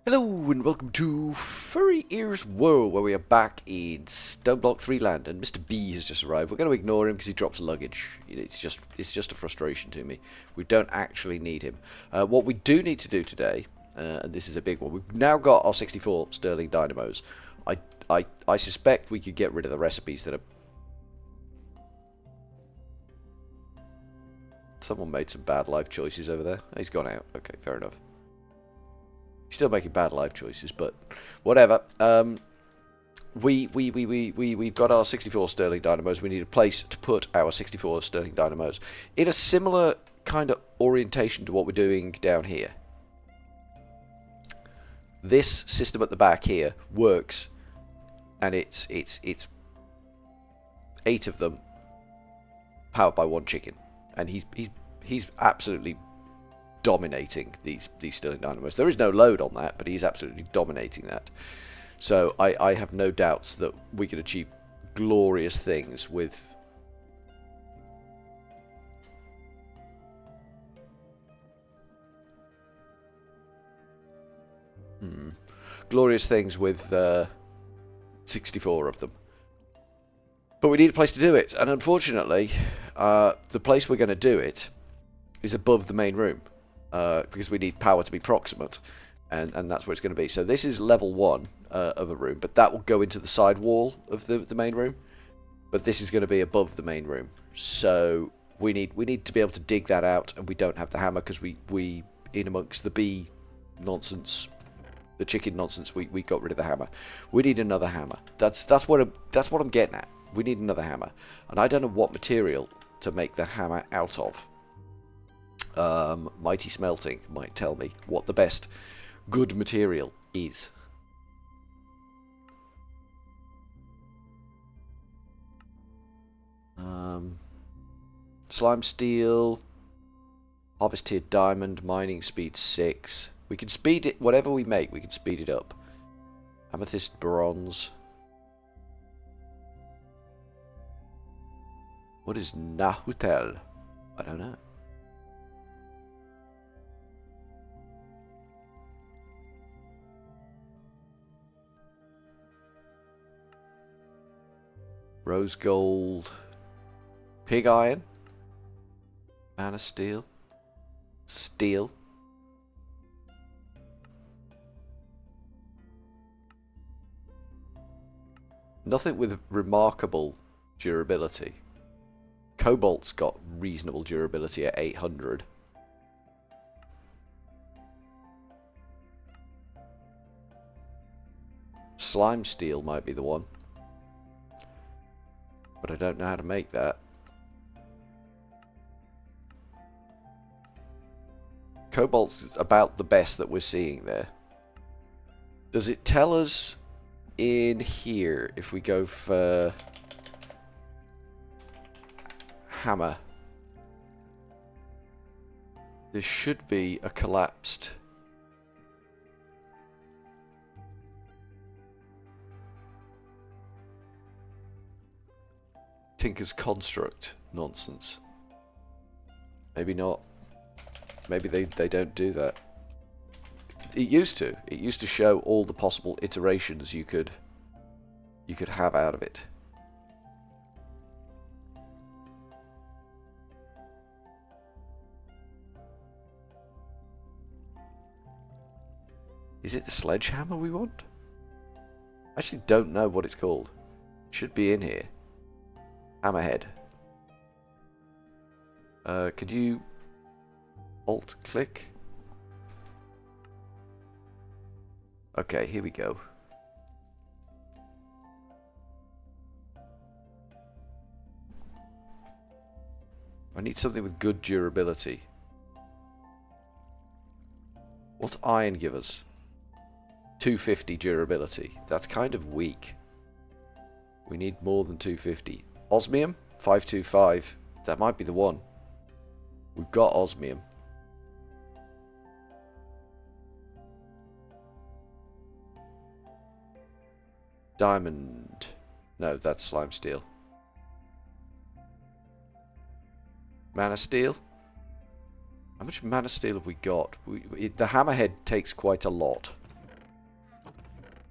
Hello and welcome to Furryearsworld, where we are back in Stoneblock 3 land, and Mr. B has just arrived. We're going to ignore him because he drops luggage. It's just a frustration to me. We don't actually need him. What we do need to do today, and this is a big one, we've now got our 64 Sterling Dynamos. I suspect we could get rid of the recipes that are... Someone made some bad life choices over there. He's gone out. Okay, fair enough. He's still making bad life choices, but whatever. We've got our 64 Sterling Dynamos. We need a place to put our 64 Sterling Dynamos in a similar kind of orientation to what we're doing down here. This system at the back here works, and it's 8 of them powered by 1 chicken, and he's absolutely dominating these Sterling Dynamos. There is no load on that, but he's absolutely dominating that. So I have no doubts that we can achieve glorious things with glorious things with 64 of them. But we need a place to do it, and unfortunately the place we're going to do it is above the main room. Because we need power to be proximate, and that's where it's going to be. So this is level 1 of a room, but that will go into the side wall of the main room. But this is going to be above the main room, so we need to be able to dig that out, and we don't have the hammer because we in amongst the bee nonsense, the chicken nonsense, we got rid of the hammer. We need another hammer. That's what I'm getting at. We need another hammer, and I don't know what material to make the hammer out of. Mighty Smelting might tell me what the best good material is. Slime Steel, Harvested Diamond, Mining Speed 6. We can speed it, whatever we make, we can speed it up. Amethyst Bronze. What is Nahutel? I don't know. Rose Gold, Pig Iron, Man of Steel, Steel. Nothing with remarkable durability. Cobalt's got reasonable durability at 800. Slime Steel might be the one. But I don't know how to make that. Cobalt's about the best that we're seeing there. Does it tell us in here if we go for hammer? There should be a collapsed Tinker's Construct nonsense. Maybe not. Maybe they don't do that. It used to. It used to show all the possible iterations you could have out of it. Is it the sledgehammer we want? I actually don't know what it's called. It should be in here. Hammerhead. Could you alt click? Okay, here we go. I need something with good durability. What's iron give us? 250 durability. That's kind of weak. We need more than 250. Osmium, 525. That might be the one. We've got osmium. Diamond. No, that's slime steel. Man of Steel. How much Man of Steel have we got? The hammerhead takes quite a lot.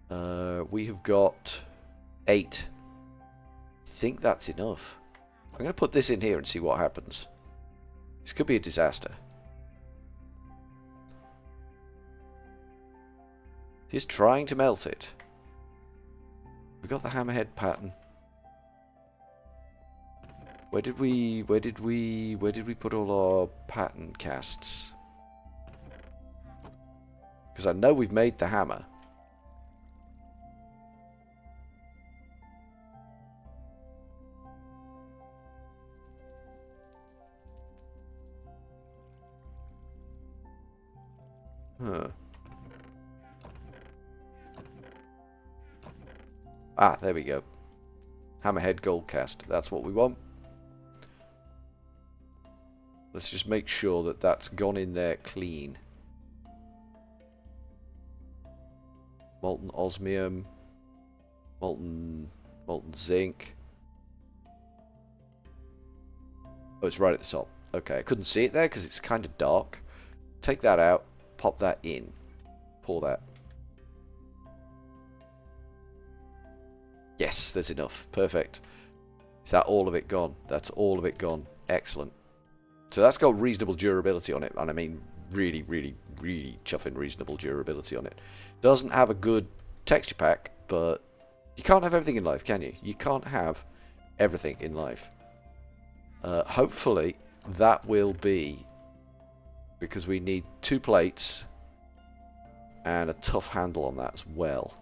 We have got 8. I think that's enough. I'm going to put this in here and see what happens. This could be a disaster. He's trying to melt it. We got the hammerhead pattern. Where did we put all our pattern casts? Because I know we've made the hammer. Huh. Ah, there we go. Hammerhead gold cast. That's what we want. Let's just make sure that that's gone in there clean. Molten osmium. Molten zinc. Oh, it's right at the top. Okay, I couldn't see it there because it's kind of dark. Take that out. Pop that in. Pour that. Yes, there's enough. Perfect. Is that all of it gone? That's all of it gone. Excellent. So that's got reasonable durability on it. And I mean really, really, really chuffing reasonable durability on it. Doesn't have a good texture pack, but you can't have everything in life, can you? You can't have everything in life. Hopefully that will be, because we need 2 plates and a tough handle on that as well.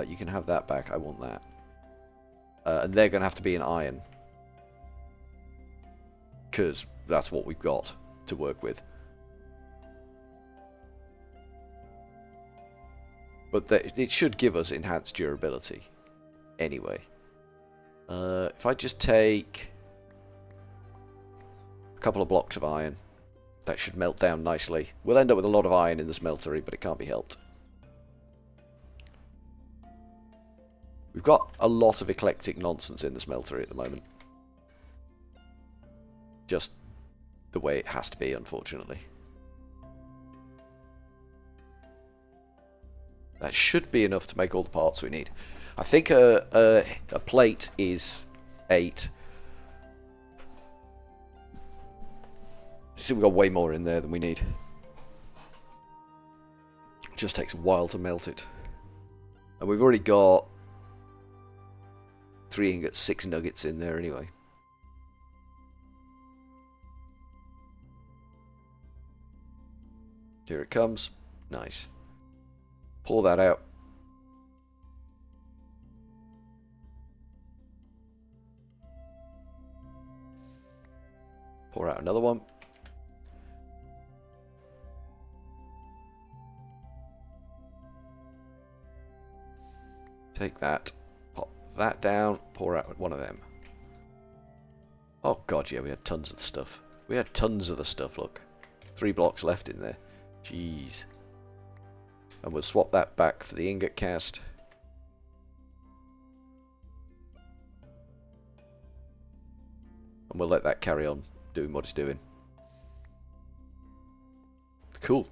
You can have that back. I want that. And they're going to have to be in iron, because that's what we've got to work with. But it should give us enhanced durability anyway. If I just take a couple of blocks of iron, that should melt down nicely. We'll end up with a lot of iron in the smeltery, but it can't be helped. We've got a lot of eclectic nonsense in the smeltery at the moment. Just the way it has to be, unfortunately. That should be enough to make all the parts we need. I think a plate is 8. See, we've got way more in there than we need. It just takes a while to melt it. And we've already got 3 ingots, 6 nuggets in there anyway. Here it comes. Nice. Pour that out. Pour out another one. Take that. Pop that down. Pour out one of them. Oh god, yeah, we had tons of the stuff. We had tons of the stuff, look. 3 blocks left in there. Jeez. And we'll swap that back for the ingot cast. And we'll let that carry on doing what it's doing. Cool.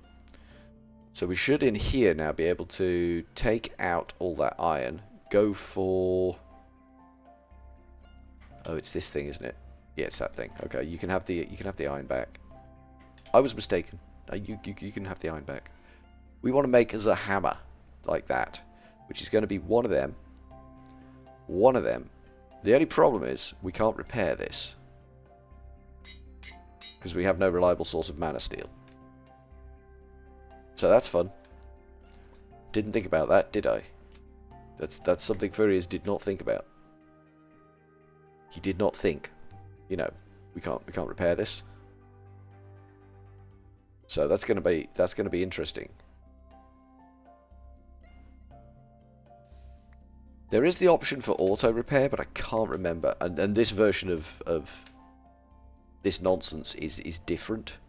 So we should in here now be able to take out all that iron. Go for... Oh, it's this thing, isn't it? Yeah, it's that thing. Okay, you can have the iron back. I was mistaken. You can have the iron back. We want to make us a hammer like that, which is going to be one of them. One of them. The only problem is we can't repair this because we have no reliable source of mana steel. So that's fun. Didn't think about that, did I? That's something Furriers did not think about. He did not think, you know, we can't repair this. So that's gonna be interesting. There is the option for auto repair, but I can't remember. And this version of this nonsense is different.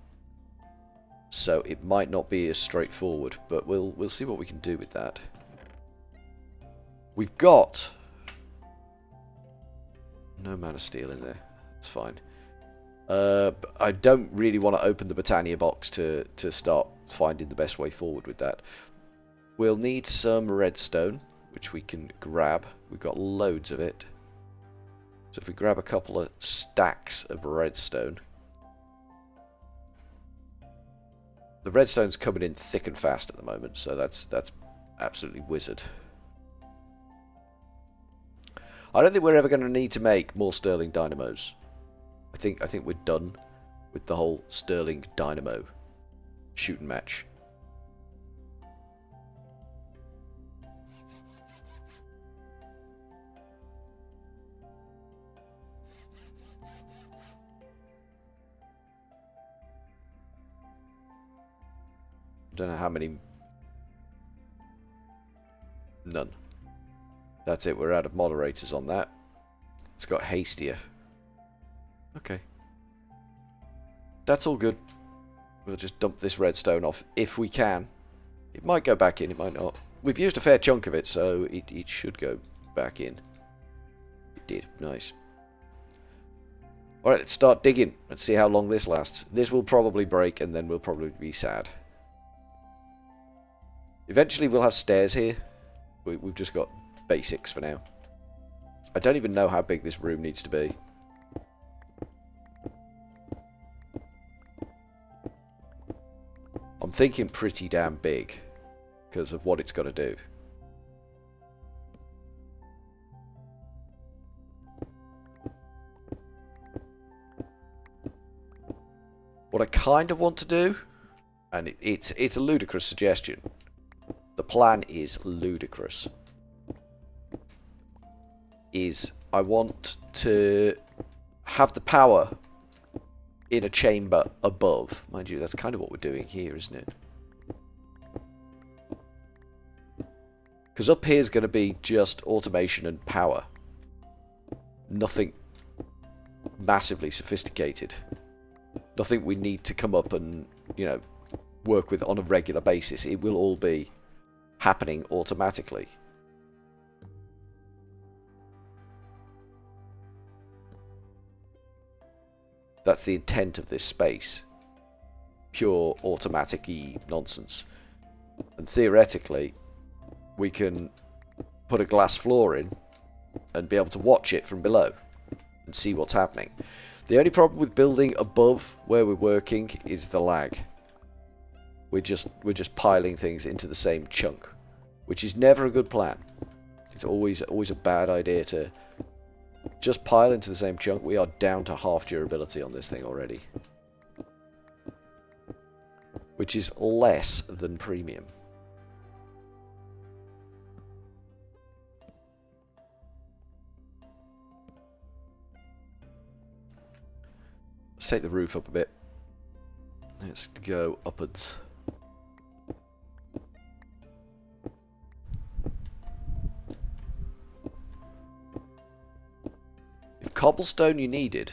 So it might not be as straightforward, but we'll see what we can do with that. We've got no mana steel in there. That's fine. I don't really want to open the Britannia box to start finding the best way forward with that. We'll need some redstone, which we can grab. We've got loads of it. So if we grab a couple of stacks of redstone. The redstone's coming in thick and fast at the moment, so that's absolutely wizard. I don't think we're ever going to need to make more Stirling dynamos. I think we're done with the whole Stirling dynamo shooting match. Don't know how many. None. That's it. We're out of moderators on that. It's got hastier. Okay. That's all good. We'll just dump this redstone off if we can. It might go back in. It might not. We've used a fair chunk of it, so it should go back in. It did. Nice. Alright, let's start digging. Let's see how long this lasts. This will probably break, and then we'll probably be sad. Eventually we'll have stairs here. We've just got basics for now. I don't even know how big this room needs to be. I'm thinking pretty damn big because of what it's got to do. What I kind of want to do, and it's a ludicrous suggestion. The plan is ludicrous. I want to have the power in a chamber above. Mind you, that's kind of what we're doing here, isn't it? Because up here is going to be just automation and power. Nothing massively sophisticated. Nothing we need to come up and, you know, work with on a regular basis. It will all be happening automatically. That's the intent of this space. Pure automatic-y nonsense. And theoretically, we can put a glass floor in and be able to watch it from below and see what's happening. The only problem with building above where we're working is the lag. We're just piling things into the same chunk, which is never a good plan. It's always a bad idea to just pile into the same chunk. We are down to half durability on this thing already, which is less than premium. Let's take the roof up a bit. Let's go upwards. If cobblestone you needed,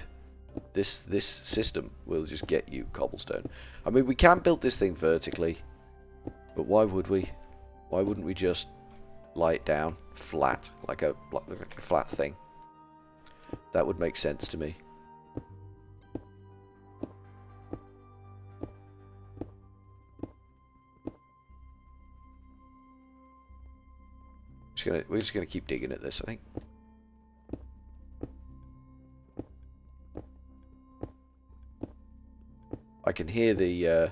this system will just get you cobblestone. I mean, we can build this thing vertically, but why would we? Why wouldn't we just lie it down flat, like a flat thing? That would make sense to me. We're just gonna keep digging at this, I think. I can hear the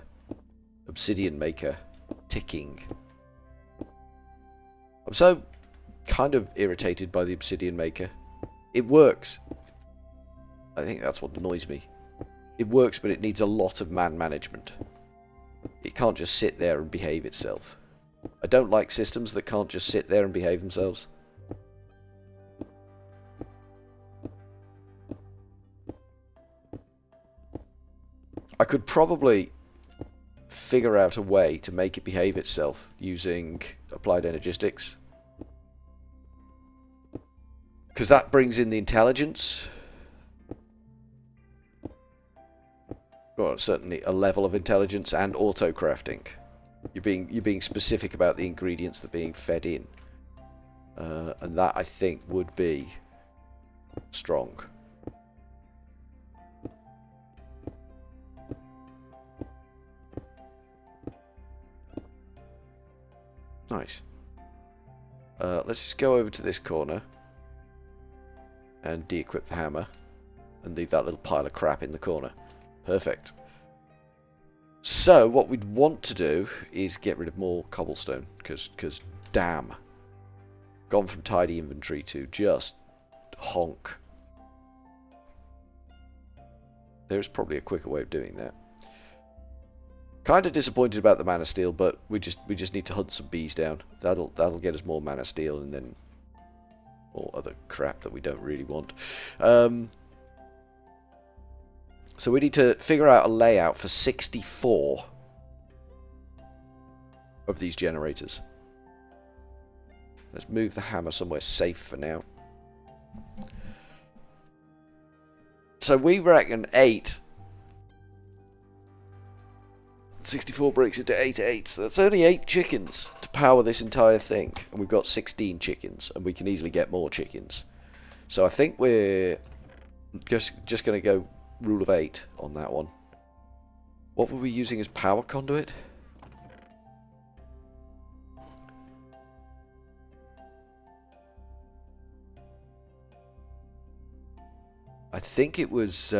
obsidian maker ticking. I'm so kind of irritated by the obsidian maker. It works. I think that's what annoys me. It works, but it needs a lot of man management. It can't just sit there and behave itself. I don't like systems that can't just sit there and behave themselves. I could probably figure out a way to make it behave itself using applied energistics. Because that brings in the intelligence. Well, certainly a level of intelligence and auto-crafting. You're being specific about the ingredients that are being fed in. And that, I think, would be strong. Nice. Let's just go over to this corner and de-equip the hammer and leave that little pile of crap in the corner. Perfect. So what we'd want to do is get rid of more cobblestone, because damn, gone from tidy inventory to just honk. There's probably a quicker way of doing that. Kind of disappointed about the mana steel, but we just need to hunt some bees down. That'll get us more mana steel and then more other crap that we don't really want. So we need to figure out a layout for 64 of these generators. Let's move the hammer somewhere safe for now. So we reckon 8. 64 breaks into 8 8s. So that's only 8 chickens to power this entire thing. And we've got 16 chickens, and we can easily get more chickens. So I think we're just going to go rule of 8 on that one. What were we using as power conduit? I think it was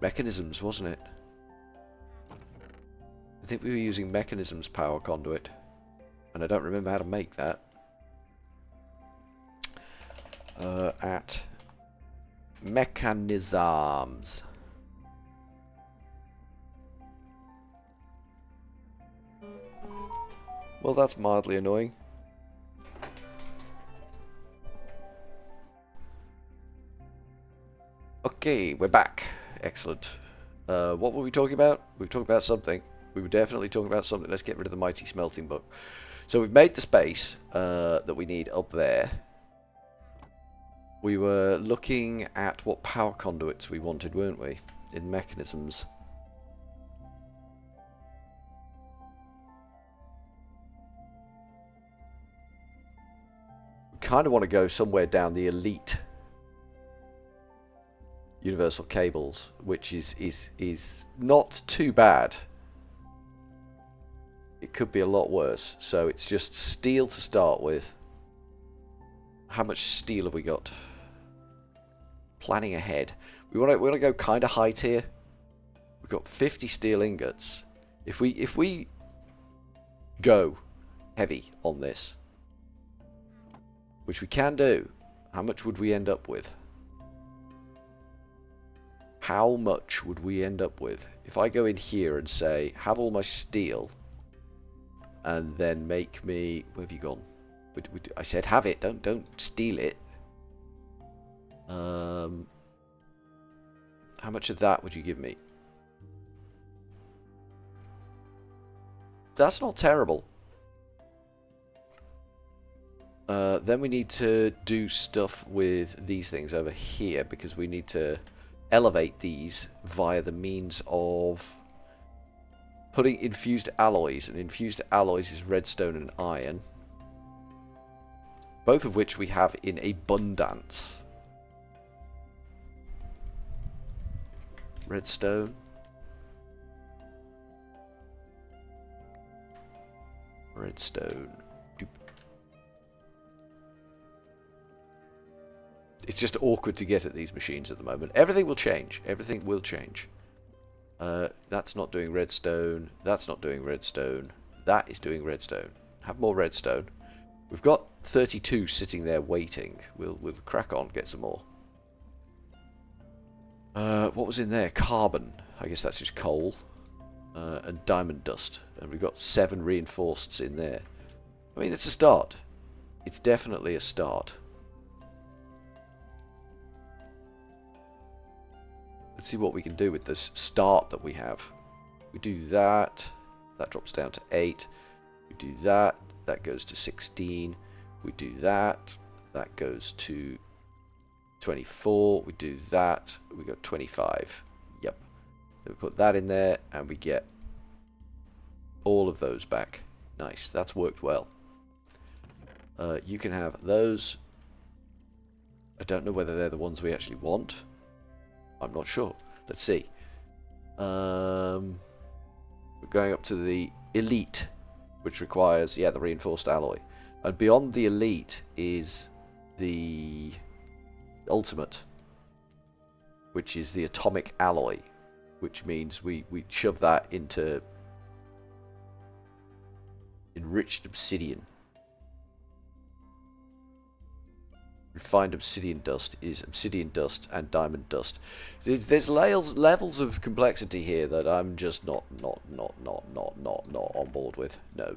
mechanisms, wasn't it? I think we were using mechanisms power conduit, and I don't remember how to make that. At mechanisms. Well, that's mildly annoying. Okay, we're back. Excellent. What were we talking about? We were talking about something. We were definitely talking about something. Let's get rid of the mighty smelting book. So we've made the space that we need up there. We were looking at what power conduits we wanted, weren't we? In mechanisms. We kind of want to go somewhere down the elite universal cables, which is not too bad. It could be a lot worse. So it's just steel to start with. How much steel have we got? Planning ahead. We want to go kind of high tier. We've got 50 steel ingots. If we go heavy on this, which we can do, how much would we end up with? How much would we end up with if I go in here and say have all my steel and then make me, where have you gone? I said have it, don't steal it. How much of that would you give me? That's not terrible. Then we need to do stuff with these things over here, because we need to elevate these via the means of putting infused alloys, and infused alloys is redstone and iron, both of which we have in abundance. Redstone, redstone. It's just awkward to get at these machines at the moment. Everything will change. Everything will change. That's not doing redstone. That's not doing redstone. That is doing redstone. Have more redstone. We've got 32 sitting there waiting. We'll crack on, get some more. What was in there? Carbon. I guess that's just coal. And diamond dust. And we've got 7 reinforceds in there. I mean, it's a start. It's definitely a start. Let's see what we can do with this start that we have. We do that. That drops down to 8. We do that. That goes to 16. We do that. That goes to 24. We do that. We got 25. Yep. Then we put that in there and we get all of those back. Nice. That's worked well. You can have those. I don't know whether they're the ones we actually want. I'm not sure. Let's see. We're going up to the elite which requires, yeah, the reinforced alloy. And beyond the elite is the ultimate, which is the atomic alloy, which means we shove that into enriched obsidian. Refined obsidian dust is obsidian dust and diamond dust. There's levels of complexity here that I'm just not on board with. No.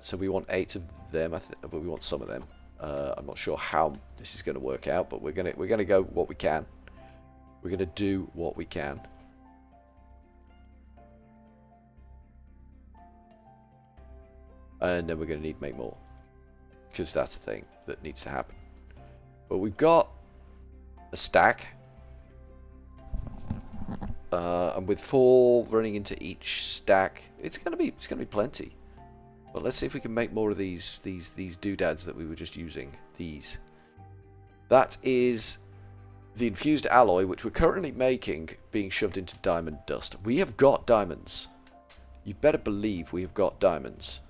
So we want 8 of them. But we want some of them. I'm not sure how this is going to work out, but we're gonna go what we can. We're gonna do what we can. And then we're gonna need to make more, because that's the thing that needs to happen. But we've got a stack, and with 4 running into each stack, it's gonna be plenty. But let's see if we can make more of these doodads that we were just using. These. That is the infused alloy, which we're currently making, being shoved into diamond dust. We have got diamonds. You better believe we have got diamonds.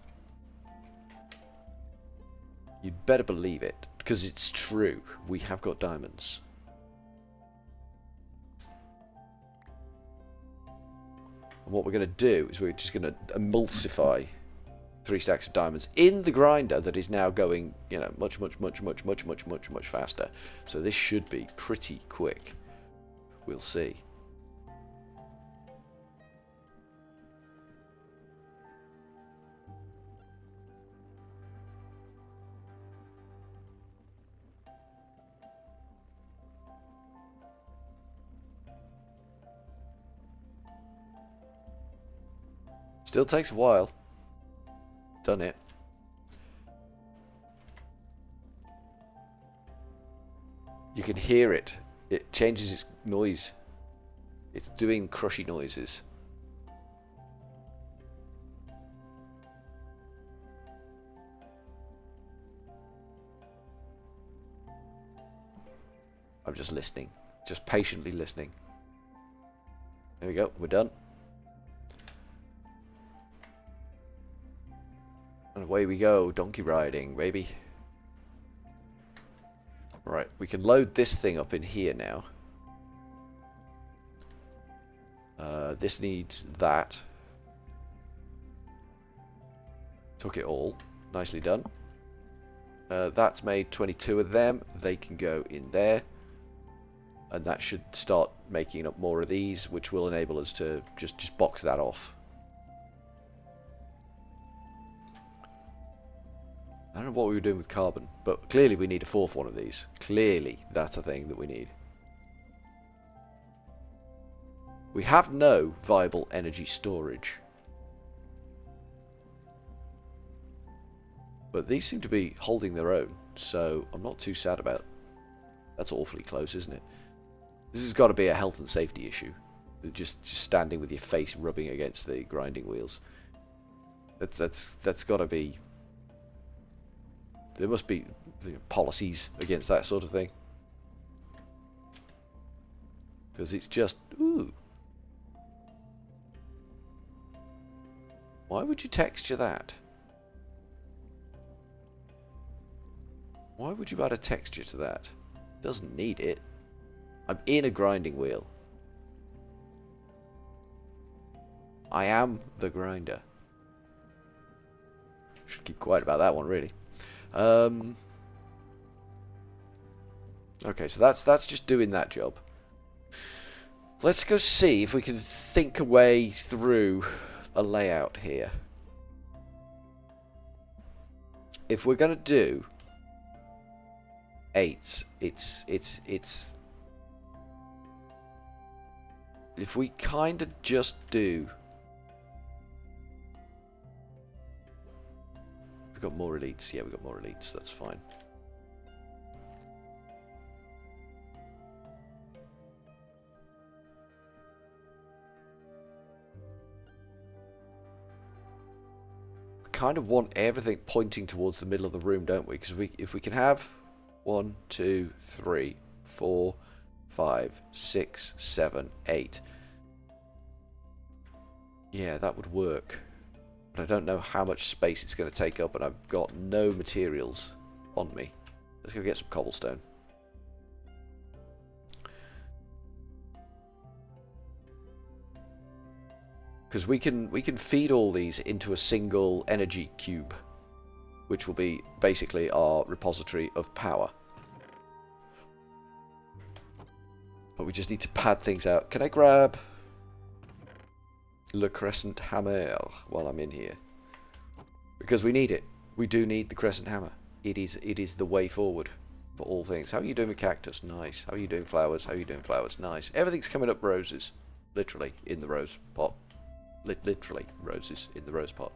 You'd better believe it, because it's true. We have got diamonds. And what we're going to do is we're just going to emulsify 3 stacks of diamonds in the grinder that is now going, you know, much faster. So this should be pretty quick. We'll see. Still takes a while. Done it. You can hear it. It changes its noise. It's doing crushy noises. I'm just listening. Just patiently listening. There we go. We're done. And away we go, donkey riding, baby. Right, we can load this thing up in here now. This needs that. Took it all. Nicely done. That's made 22 of them. They can go in there. And that should start making up more of these, which will enable us to just box that off. I don't know what we were doing with carbon, but clearly we need a 4th one of these. Clearly, that's a thing that we need. We have no viable energy storage. But these seem to be holding their own, so I'm not too sad about it. That's awfully close, isn't it? This has got to be a health and safety issue. Just standing with your face rubbing against the grinding wheels. That's got to be... There must be policies against that sort of thing. Because it's just... Ooh. Why would you texture that? Why would you add a texture to that? Doesn't need it. I'm in a grinding wheel. I am the grinder. Should keep quiet about that one, really. Okay, so that's just doing that job. Let's go see if we can think a way through a layout here. If we're gonna do 8, it's if we kind of just do... We've got more elites. Yeah, we've got more elites. That's fine. We kind of want everything pointing towards the middle of the room, don't we? Because if we can have 1, 2, 3, 4, 5, 6, 7, 8. Yeah, that would work. But I don't know how much space it's going to take up, and I've got no materials on me. Let's go get some cobblestone. Because we can feed all these into a single energy cube, which will be basically our repository of power. But we just need to pad things out. Can I grab Le Crescent Hammer while I'm in here? Because we need it. We do need the Crescent Hammer. It is the way forward for all things. How are you doing with cactus? Nice. How are you doing flowers? How are you doing flowers? Nice. Everything's coming up roses. Literally in the rose pot. Literally roses in the rose pot.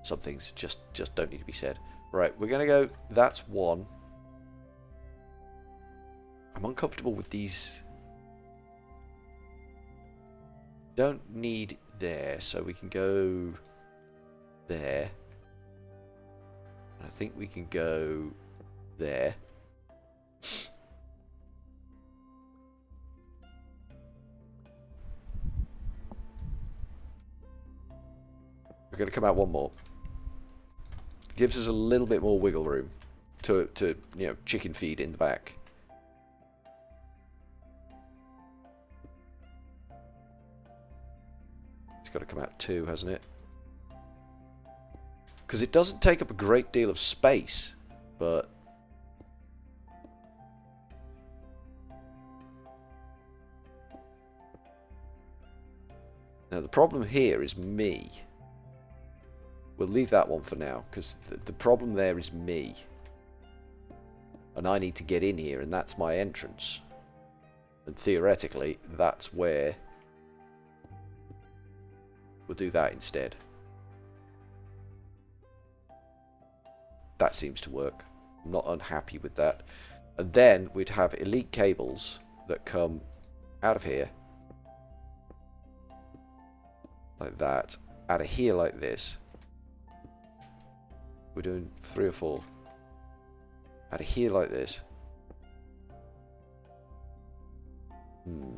Some things just don't need to be said. Right, we're going to go. That's one. I'm uncomfortable with these. Don't need there, so we can go there. I think we can go there. We're going to come out one more. Gives us a little bit more wiggle room to you know, chicken feed in the back. It's got to come out two, hasn't it? Because it doesn't take up a great deal of space, but now the problem here is me. We'll leave that one for now, because the problem there is me. And I need to get in here, and that's my entrance. And theoretically, that's where we'll do that instead. That seems to work. I'm not unhappy with that. And then we'd have elite cables that come out of here. Like that. Out of here like this. We're doing 3 or 4. Out of here like this.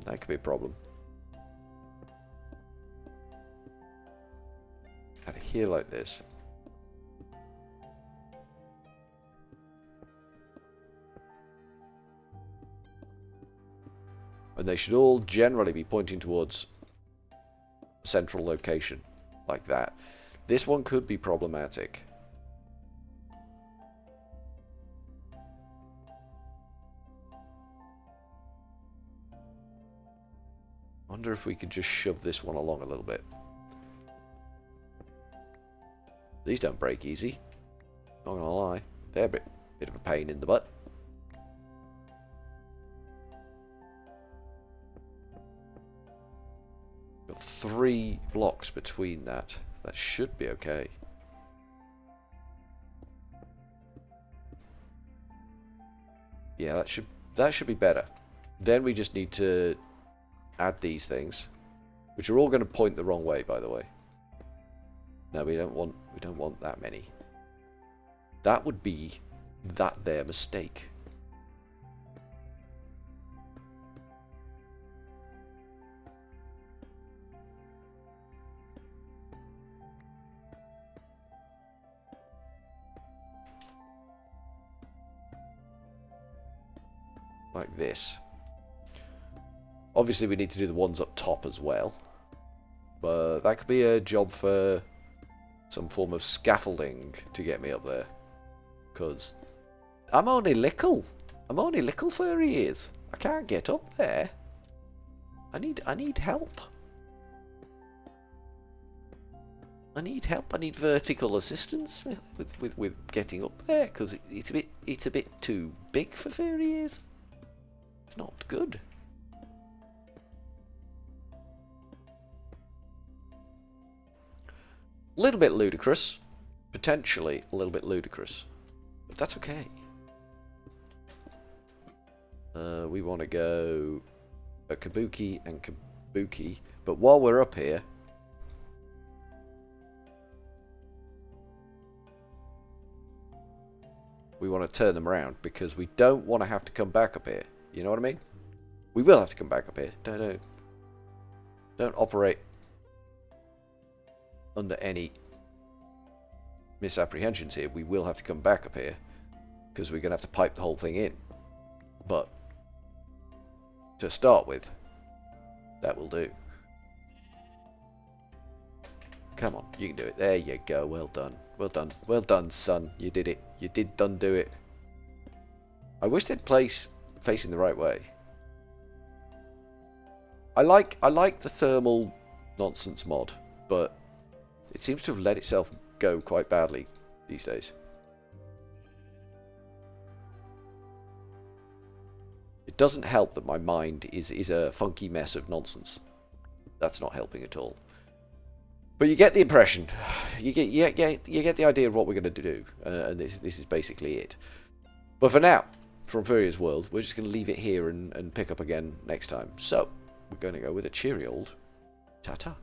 That could be a problem. Out of here like this. And they should all generally be pointing towards a central location. Like that. This one could be problematic. Wonder if we could just shove this one along a little bit. These don't break easy. Not gonna lie. They're a bit of a pain in the butt. Got 3 blocks between that. That should be okay. Yeah, that should be better. Then we just need to add these things, which are all going to point the wrong way, by the way. No, we don't want that many. That would be their mistake. Like this. Obviously we need to do the ones up top as well. But that could be a job for some form of scaffolding to get me up there. Because I'm only little. I'm only little furry ears. I can't get up there. I need help. I need help. I need vertical assistance with getting up there, because it's a bit too big for furry ears. It's not good. A little bit ludicrous. Potentially a little bit ludicrous. But that's okay. We want to go a kabuki and kabuki. But while we're up here, we want to turn them around, because we don't want to have to come back up here. You know what I mean? We will have to come back up here. Don't Don't operate under any misapprehensions here. We will have to come back up here because we're going to have to pipe the whole thing in. But to start with, that will do. Come on, you can do it. There you go. Well done. Well done. Well done, son. You did it. You did done do it. I wish they'd place facing the right way. I like the thermal nonsense mod, but it seems to have let itself go quite badly these days. It doesn't help that my mind is a funky mess of nonsense. That's not helping at all. But you get the impression, you get the idea of what we're going to do, and this is basically it. But for now, from Furryearsworld, we're just going to leave it here and pick up again next time. So, we're going to go with a cheery old ta-ta.